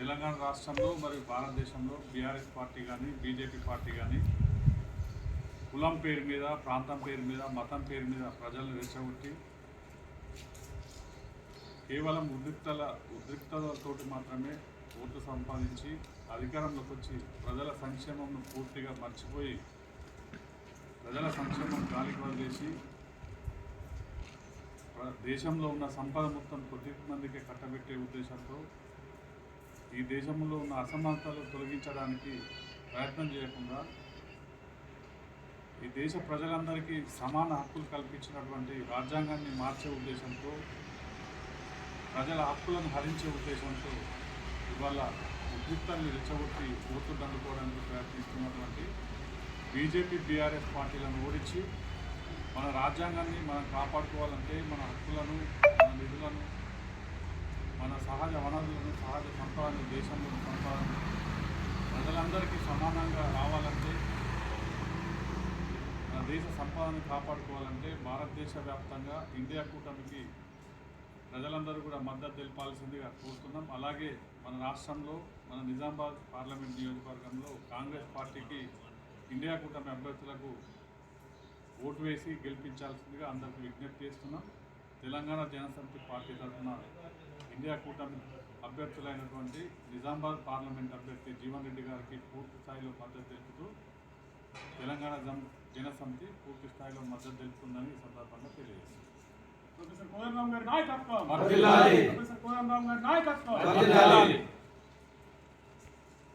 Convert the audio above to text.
తెలంగాణ రాష్ట్రంలో మరియు భారతదేశంలో బీఆర్ఎస్ పార్టీ కానీ బీజేపీ పార్టీ కానీ కులం పేరు మీద, ప్రాంతం పేరు మీద, మతం పేరు మీద ప్రజలను రెచ్చగొట్టి కేవలం ఉద్రిక్తతలతోటి మాత్రమే ఓట్లు సంపాదించి అధికారంలోకి వచ్చి ప్రజల సంక్షేమంను పూర్తిగా మర్చిపోయి ప్రజల సంక్షేమం గాలికి వదిలేసి దేశంలో ఉన్న సంపద మొత్తం కొద్ది మందికి కట్టబెట్టే ఉద్దేశంతో ఈ దేశంలో ఉన్న అసమానతలు తొలగించడానికి ప్రయత్నం చేయకుండా ఈ దేశ ప్రజలందరికీ సమాన హక్కులు కల్పించినటువంటి రాజ్యాంగాన్ని మార్చే ఉద్దేశంతో ప్రజల హక్కులను హరించే ఉద్దేశంతో ఇవాళ ఉద్రిక్తాన్ని రెచ్చగొట్టి ఓట్లు దండుకోవడానికి ప్రయత్నిస్తున్నటువంటి బీజేపీ బీఆర్ఎస్ పార్టీలను ఓడించి మన రాజ్యాంగాన్ని మనం కాపాడుకోవాలంటే మన హక్కులను, మన నిధులను, మన సహజ వనరులను, సహజ సంపదను, దేశంలోని సంపదను ప్రజలందరికీ సమానంగా రావాలంటే, మన దేశ సంపదను కాపాడుకోవాలంటే భారతదేశ వ్యాప్తంగా ఇండియా కూటమికి ప్రజలందరూ కూడా మద్దతు తెలపాల్సిందిగా కోరుతున్నాం. అలాగే మన రాష్ట్రంలో మన నిజామాబాద్ పార్లమెంట్ నియోజకవర్గంలో కాంగ్రెస్ పార్టీకి ఇండియా కూటమి అభ్యర్థులకు ఓటు వేసి గెలిపించాల్సిందిగా అందరికీ విజ్ఞప్తి చేస్తున్నాం. తెలంగాణ జనసమితి పార్టీ తరఫున ఇండియా కూటమి అభ్యర్థులైనటువంటి నిజామాబాద్ పార్లమెంట్ అభ్యర్థి జీవన్ రెడ్డి గారికి పూర్తి స్థాయిలో మద్దతు తెలుపుతూ తెలంగాణ జనసమితి పూర్తి స్థాయిలో మద్దతు తెలుపుతుందని ఈ సందర్భంగా తెలియజేస్తుంది. ప్రొఫెసర్ కోదండరామ్ గారి నాయకత్వం. వర్ధిల్లాలి. ప్రొఫెసర్ కోదండరామ్ గారి నాయకత్వం. వర్ధిల్లాలి.